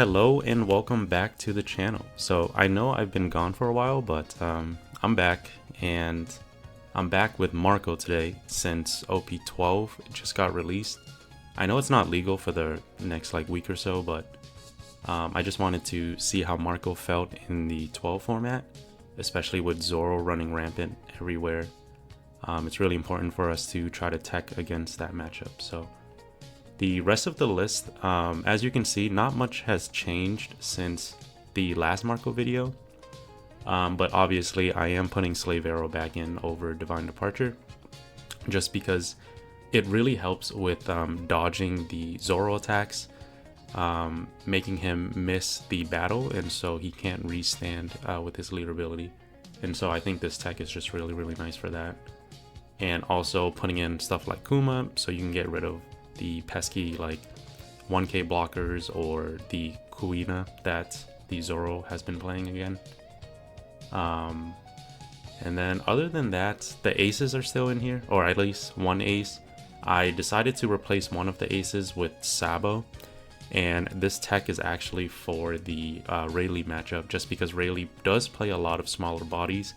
Hello and welcome back to the channel. So I know I've been gone for a while, but I'm back, and I'm back with Marco today since OP12 just got released. I know it's not legal for the next week or so, but I just wanted to see how Marco felt in the 12 format, especially with Zoro running rampant everywhere. It's really important for us to try to tech against that matchup. So the rest of the list, as you can see, not much has changed since the last Marco video, but obviously I am putting Slave Arrow back in over Divine Departure, just because it really helps with dodging the Zoro attacks, making him miss the battle, and so he can't restand with his leader ability. And so I think this tech is just really nice for that. And also putting in stuff like Kuma, so you can get rid of the pesky 1k blockers or the Kuina that the Zoro has been playing again. And then other than that, the aces are still in here, or at least one ace. I decided to replace one of the aces with Sabo, and this tech is actually for the Rayleigh matchup, just because Rayleigh does play a lot of smaller bodies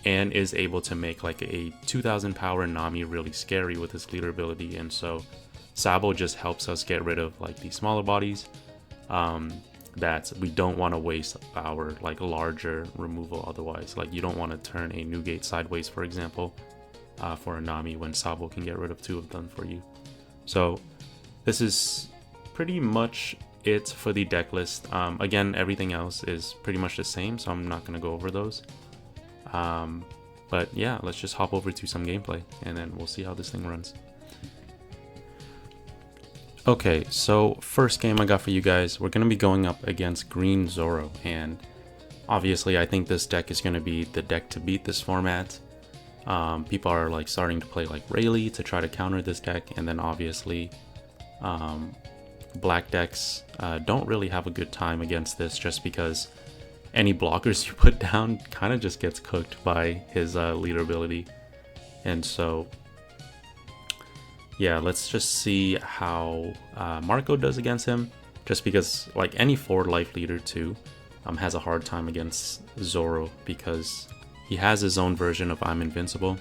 and is able to make a 2000 power Nami really scary with his leader ability. And so Sabo just helps us get rid of these smaller bodies that we don't want to waste our larger removal otherwise. You don't want to turn a Newgate sideways, for example, for a Nami when Sabo can get rid of two of them for you. So this is pretty much it for the deck list. Again, everything else is pretty much the same, so I'm not going to go over those. But yeah, let's just hop over to some gameplay and then we'll see how this thing runs. Okay, so first game I got for you guys, we're going to be going up against Green Zoro, and obviously I think this deck is going to be the deck to beat this format. People are starting to play Rayleigh to try to counter this deck, and then obviously black decks don't really have a good time against this, just because any blockers you put down kind of just gets cooked by his leader ability. And so yeah, let's just see how Marco does against him, just because any forward life leader too has a hard time against Zoro, because he has his own version of I'm invincible,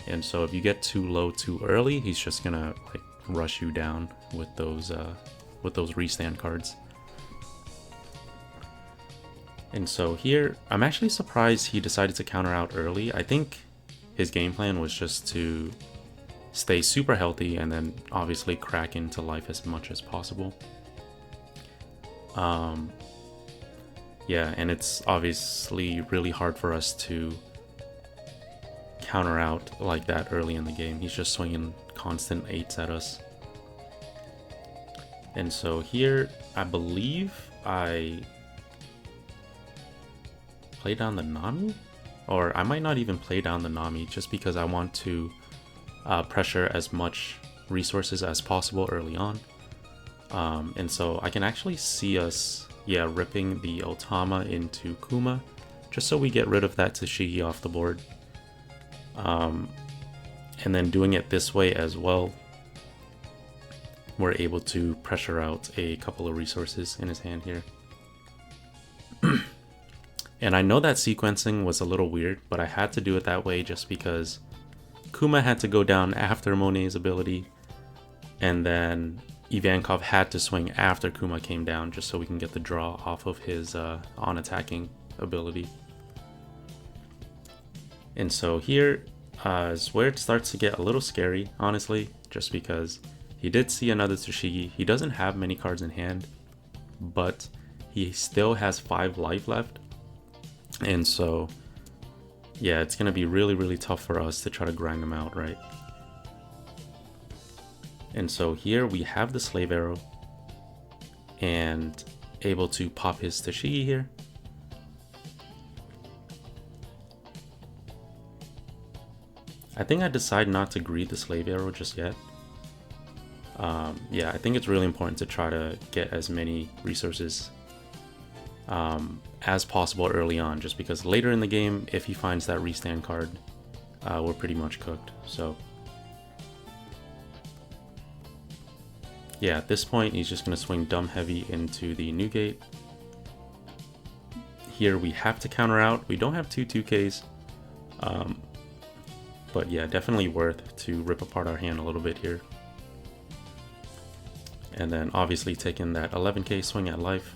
and so if you get too low too early, he's just gonna rush you down with those restand cards. And so here, I'm actually surprised he decided to counter out early. I think his game plan was just to stay super healthy and then obviously crack into life as much as possible. Yeah, and it's obviously really hard for us to counter out like that early in the game. He's just swinging constant 8s at us. And so here, I believe I play down the Nami, or I might not even play down the Nami, just because I want to pressure as much resources as possible early on. And so I can actually see us, ripping the Otama into Kuma, just so we get rid of that Tashigi off the board. And then doing it this way as well, we're able to pressure out a couple of resources in his hand here. And I know that sequencing was a little weird, but I had to do it that way just because Kuma had to go down after Monet's ability, and then Ivankov had to swing after Kuma came down, just so we can get the draw off of his on-attacking ability. And so here is where it starts to get a little scary, honestly, just because he did see another Tsushigi. He doesn't have many cards in hand, but he still has 5 life left. And so yeah, it's going to be really tough for us to try to grind them out, right? And so here we have the Slave Arrow and able to pop his Tashigi here. I think I decide not to greed the Slave Arrow just yet. Yeah, I think it's really important to try to get as many resources as possible early on, just because later in the game, if he finds that restand card, we're pretty much cooked. So Yeah, at this point, he's just going to swing Dumb Heavy into the Newgate. Here we have to counter out. We don't have two 2Ks. But yeah, definitely worth to rip apart our hand a little bit here. And then obviously taking that 11K swing at life.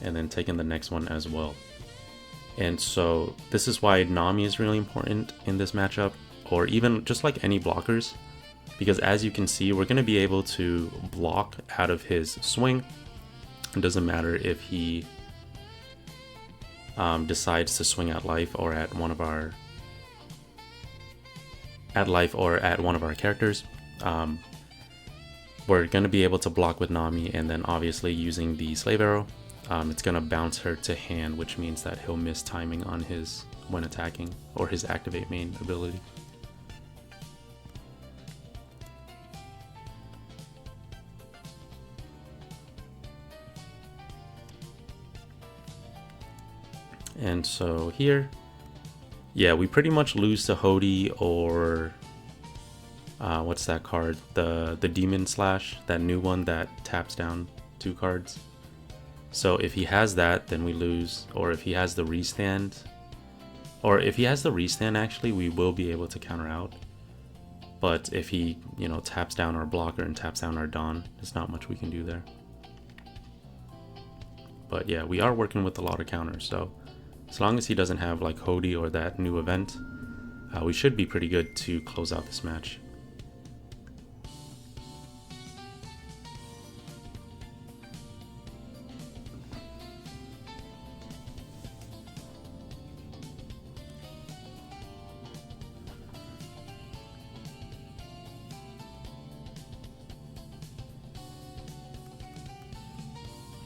And then taking the next one as well. And so this is why Nami is really important in this matchup, or even just like any blockers. Because as you can see, we're going to be able to block out of his swing. It doesn't matter if he decides to swing at life or at one of our characters. We're going to be able to block with Nami, and then obviously using the Slave Arrow, it's going to bounce her to hand, which means that he'll miss timing on his when attacking, or his activate main ability. And so here, yeah, we pretty much lose to Hody or what's that card? The Demon Slash, that new one that taps down 2 cards. So if he has that, then we lose. Or if he has the restand, actually, we will be able to counter out. But if he, you know, taps down our blocker and taps down our Dawn, there's not much we can do there. But yeah, we are working with a lot of counters, so as long as he doesn't have like Hody or that new event, we should be pretty good to close out this match.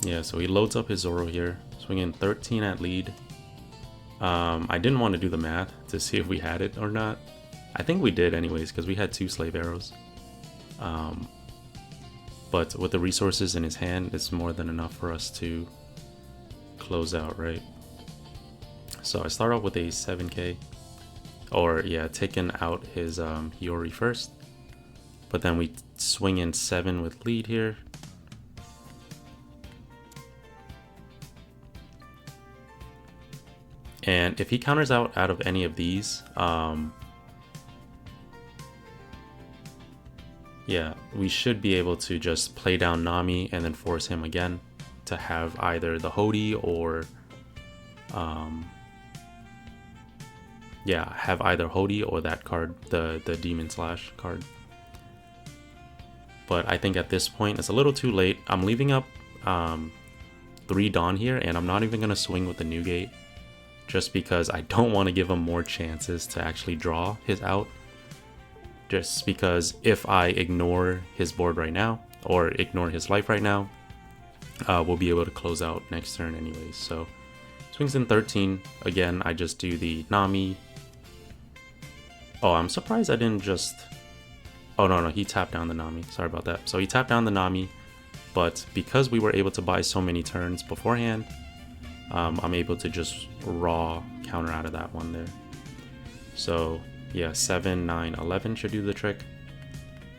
Yeah, so he loads up his Zoro here, swinging 13 at lead. I didn't want to do the math to see if we had it or not. I think we did anyways, because we had 2 Slave Arrows. But with the resources in his hand, it's more than enough for us to close out, right? So I start off with a 7K. Or yeah, taking out his Yori first. But then we swing in 7 with lead here. And if he counters out of any of these, yeah, we should be able to just play down Nami and then force him again to have either the Hody or, yeah, have either Hody or that card, the Demon Slash card. But I think at this point it's a little too late. I'm leaving up 3 Dawn here, and I'm not even going to swing with the Newgate, just because I don't want to give him more chances to actually draw his out. Just because if I ignore his board right now, or ignore his life right now, we'll be able to close out next turn anyways. So swings in 13. Again, I just do the Nami. Oh, I'm surprised I didn't just... Oh, no, he tapped down the Nami. Sorry about that. So he tapped down the Nami, but because we were able to buy so many turns beforehand, I'm able to just raw counter out of that one there. So yeah, 7, 9, 11 should do the trick.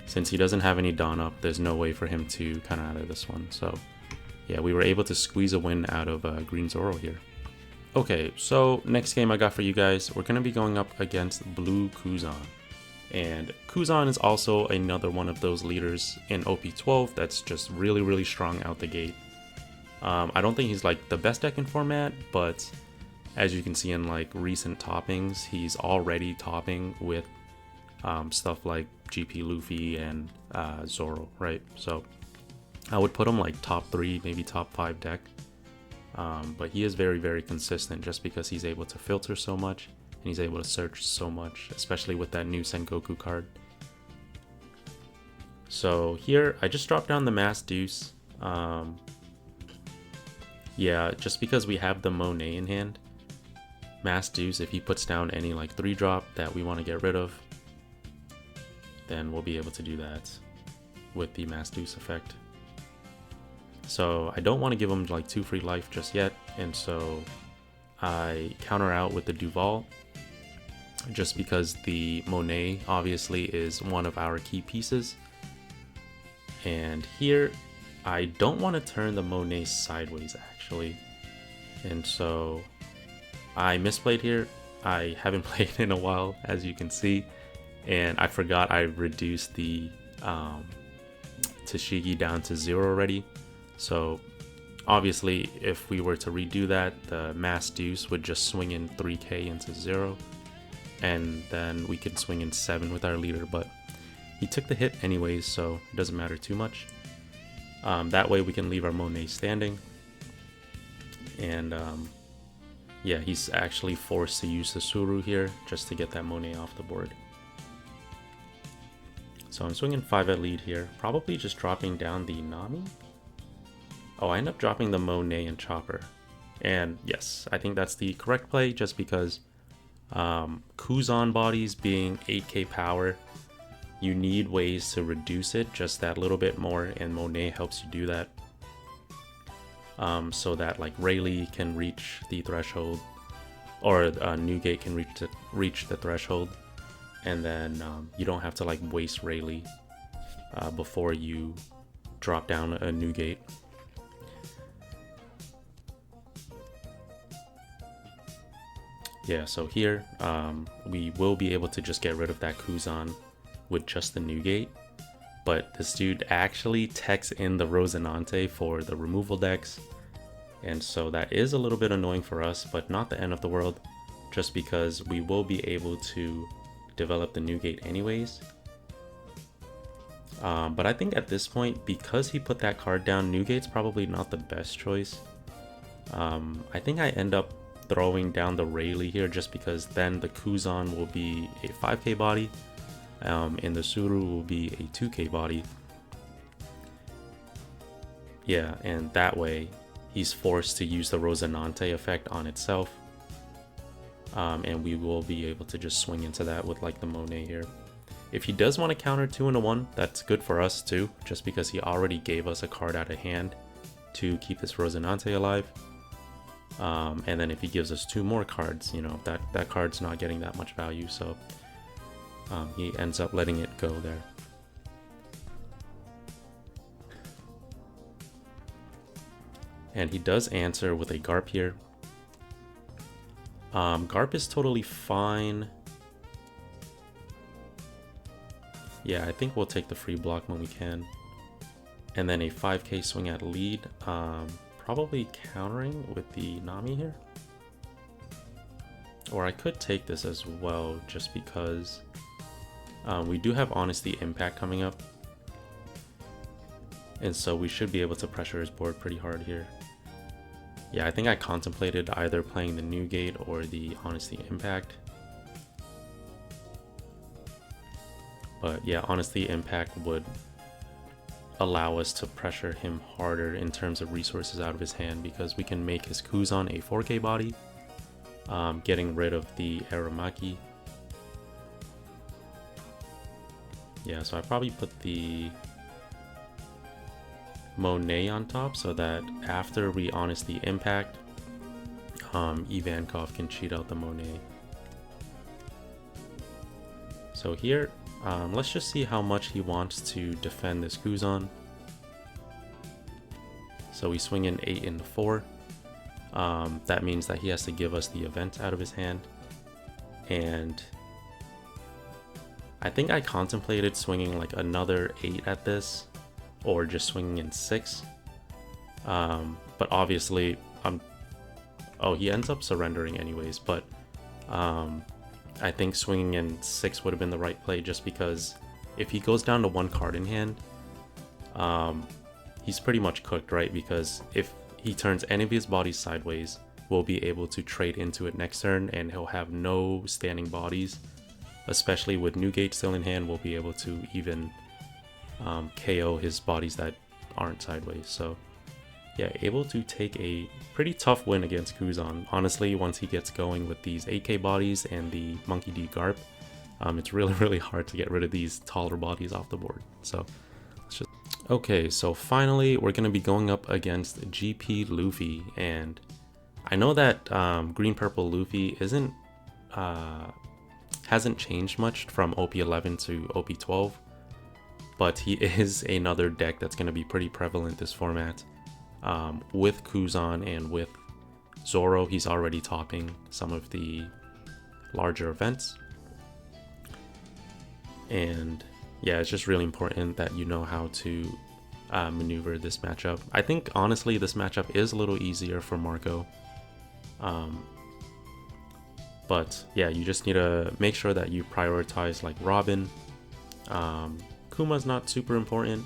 Since he doesn't have any Dawn up, there's no way for him to counter out of this one. So yeah, we were able to squeeze a win out of Green Zoro here. Okay, so next game I got for you guys, we're going to be going up against Blue Kuzan. And Kuzan is also another one of those leaders in OP12 that's just really, really strong out the gate. I don't think he's like the best deck in format, but as you can see in like recent toppings, he's already topping with stuff like GP Luffy and Zoro, right? So I would put him like top 3, maybe top 5 deck. But he is very, very consistent just because he's able to filter so much and he's able to search so much, especially with that new Sengoku card. So here I just dropped down the Mass Deuce. Yeah, just because we have the Monet in hand, Mass Deuce, if he puts down any like 3-drop that we want to get rid of, then we'll be able to do that with the Mass Deuce effect. So I don't want to give him like 2 free life just yet, and so I counter out with the Duval. just because the Monet obviously is one of our key pieces. And here, I don't want to turn the Monet sideways actually. And so I misplayed here. I haven't played in a while, as you can see. And I forgot I reduced the TCG down to 0 already. So obviously, if we were to redo that, the mass deuce would just swing in 3k into 0. And then we could swing in 7 with our leader, but he took the hit anyways, so it doesn't matter too much. That way we can leave our Monet standing. And yeah, he's actually forced to use the Suru here just to get that Monet off the board. So I'm swinging 5 at lead here, probably just dropping down the Nami. Oh, I end up dropping the Monet and Chopper. And yes, I think that's the correct play, just because Kuzan bodies being 8k power, you need ways to reduce it just that little bit more, and Monet helps you do that. So that like Rayleigh can reach the threshold, or Newgate can reach the threshold, and then you don't have to like waste Rayleigh before you drop down a Newgate. Yeah, so here we will be able to just get rid of that Kuzan with just the Newgate, but this dude actually techs in the Rosinante for the removal decks, and so that is a little bit annoying for us, but not the end of the world, just because we will be able to develop the Newgate anyways. But I think at this point, because he put that card down, Newgate's probably not the best choice. I think I end up throwing down the Rayleigh here, just because then the Kuzan will be a 5k body, and the Suru will be a 2k body. Yeah, and that way he's forced to use the Rosinante effect on itself, and we will be able to just swing into that with like the Monet here. If he does want to counter 2 into 1, that's good for us too, just because he already gave us a card out of hand to keep this Rosinante alive. And then if he gives us 2 more cards, you know, that card's not getting that much value, so he ends up letting it go there. And he does answer with a Garp here. Garp is totally fine. Yeah, I think we'll take the free block when we can. And then a 5k swing at lead. Probably countering with the Nami here. Or I could take this as well, just because we do have Honesty Impact coming up. And so we should be able to pressure his board pretty hard here. Yeah, I think I contemplated either playing the Newgate or the Honesty Impact. But yeah, Honesty Impact would allow us to pressure him harder in terms of resources out of his hand, because we can make his Kuzan a 4k body, getting rid of the Aramaki. Yeah, so I probably put the Monet on top so that after we Honesty Impact, Ivankov can cheat out the Monet. So here, let's just see how much he wants to defend this Kuzan. So we swing in 8 into 4. That means that he has to give us the event out of his hand. And I think I contemplated swinging like another 8 at this, or just swinging in 6. But obviously, oh, he ends up surrendering anyways, but I think swinging in 6 would have been the right play, just because if he goes down to 1 card in hand, he's pretty much cooked, right? Because if he turns any of his bodies sideways, we'll be able to trade into it next turn, and he'll have no standing bodies. Especially with Newgate still in hand, we'll be able to even KO his bodies that aren't sideways. So yeah, able to take a pretty tough win against Kuzan. Honestly, once he gets going with these 8k bodies and the Monkey D Garp, it's really hard to get rid of these taller bodies off the board. So let's just... Okay, so finally we're going to be going up against GP Luffy, and I know that green purple Luffy isn't hasn't changed much from OP11 to OP12, but he is another deck that's going to be pretty prevalent this format. With Kuzan and with Zoro, he's already topping some of the larger events. And yeah, it's just really important that you know how to maneuver this matchup. I think honestly this matchup is a little easier for Marco. But yeah, you just need to make sure that you prioritize like Robin. Kuma's not super important,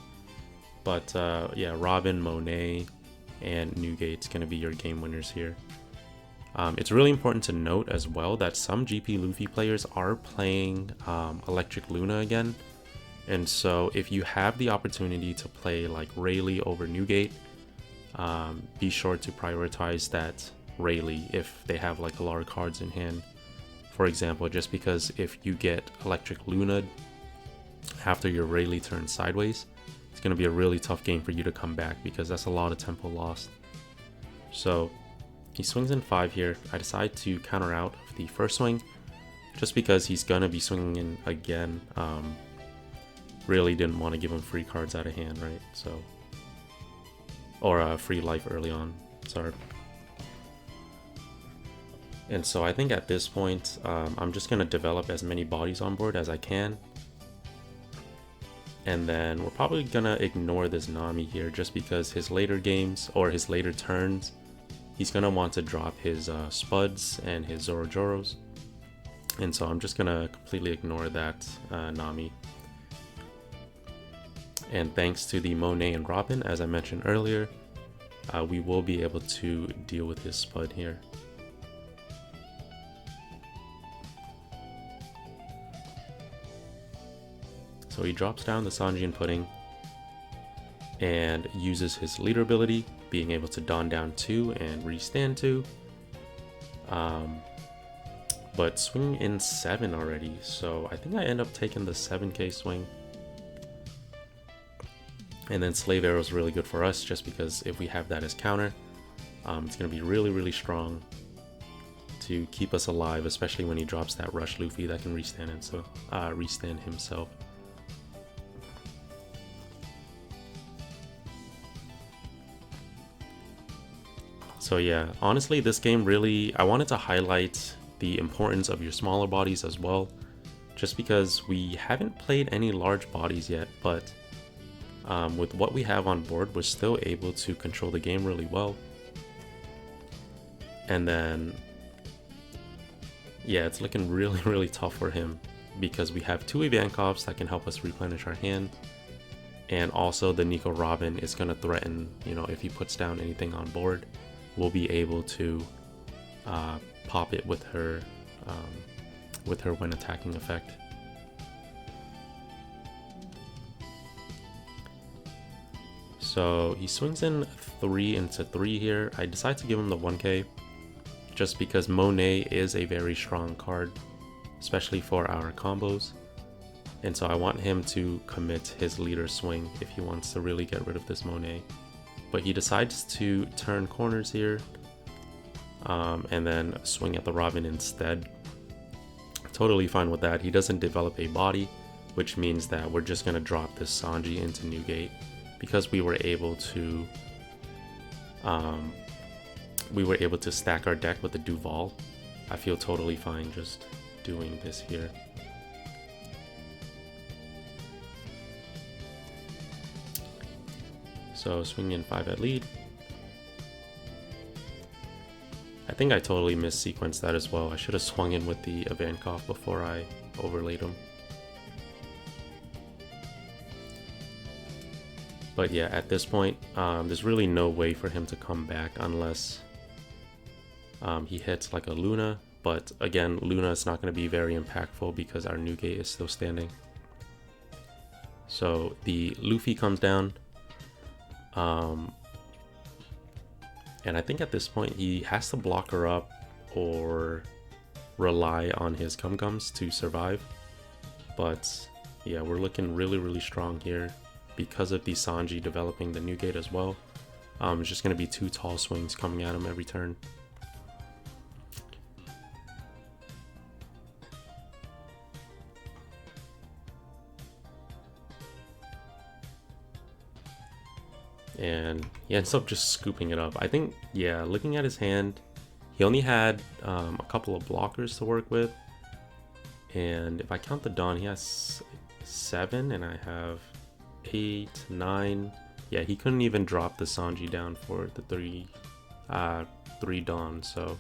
but yeah, Robin, Monet, and Newgate's gonna be your game winners here. It's really important to note as well that some GP Luffy players are playing Electric Luna again. And so if you have the opportunity to play like Rayleigh over Newgate, be sure to prioritize that Rayleigh if they have like a lot of cards in hand. For example, just because if you get Electric Luna after your Rayleigh turns sideways, it's going to be a really tough game for you to come back because that's a lot of tempo lost. So he swings in 5 here. I decide to counter out of the first swing just because he's going to be swinging in again. Really didn't want to give him free cards out of hand, right? So, or free life early on, sorry. And so I think at this point, I'm just going to develop as many bodies on board as I can. And then we're probably going to ignore this Nami here just because his later games or his later turns, he's going to want to drop his Spuds and his Zorojoros. And so I'm just going to completely ignore that Nami. And thanks to the Monet and Robin, as I mentioned earlier, we will be able to deal with his Spud here. So he drops down the Sanji and Pudding and uses his leader ability, being able to Dawn down 2 and restand 2. But swing in 7 already, so I think I end up taking the 7k swing. And then Slave Arrow is really good for us just because if we have that as counter, it's going to be really, really strong to keep us alive, especially when he drops that Rush Luffy that can restand, and so restand himself. So yeah, honestly, this game really, I wanted to highlight the importance of your smaller bodies as well, just because we haven't played any large bodies yet, but with what we have on board, we're still able to control the game really well. And then, yeah, it's looking really, really tough for him because we have 2 Ivankovs that can help us replenish our hand. And also the Nico Robin is going to threaten, you know, if he puts down anything on board, we'll be able to pop it with her when attacking effect. So he swings in 3 into 3 here. I decide to give him the 1k just because Monet is a very strong card, especially for our combos. And so I want him to commit his leader swing if he wants to really get rid of this Monet. But he decides to turn corners here and then swing at the Robin instead. Totally fine with that. He doesn't develop a body, which means that we're just going to drop this Sanji into Newgate. Because we were able to stack our deck with the Duval, I feel totally fine just doing this here. So swing in 5 at lead. I think I totally missequenced that as well. I should have swung in with the Ivankov before I overlaid him. But yeah, at this point, there's really no way for him to come back unless he hits like a Luna. But again, Luna is not going to be very impactful because our Newgate is still standing. So the Luffy comes down. And I think at this point he has to block her up or rely on his Gum-Gums to survive. But yeah, we're looking really, really strong here. Because of the Sanji developing the Newgate as well, it's just going to be 2 tall swings coming at him every turn. and he ends up just scooping it up. I think, yeah, looking at his hand, he only had a couple of blockers to work with, and if I count the Dawn, he has 7 and I have 8, 9. Yeah, he couldn't even drop the Sanji down for the 3 Dawn, so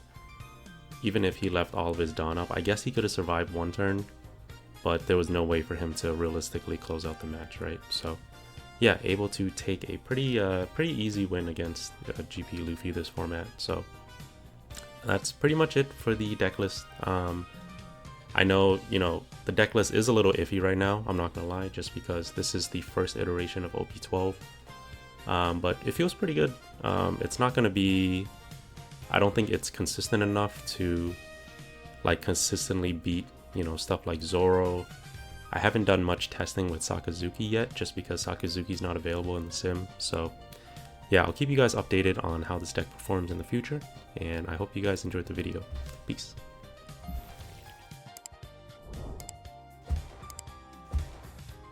even if he left all of his Dawn up, I guess he could have survived one turn, but there was no way for him to realistically close out the match, right? So yeah, able to take a pretty easy win against GP Luffy this format. So that's pretty much it for the deck list. I know, the deck list is a little iffy right now, I'm not gonna lie, just because this is the first iteration of OP12. But it feels pretty good. It's not gonna be, I don't think it's consistent enough to like consistently beat, stuff like Zoro. I haven't done much testing with Sakazuki yet, just because Sakazuki's not available in the sim. So yeah, I'll keep you guys updated on how this deck performs in the future, and I hope you guys enjoyed the video. Peace.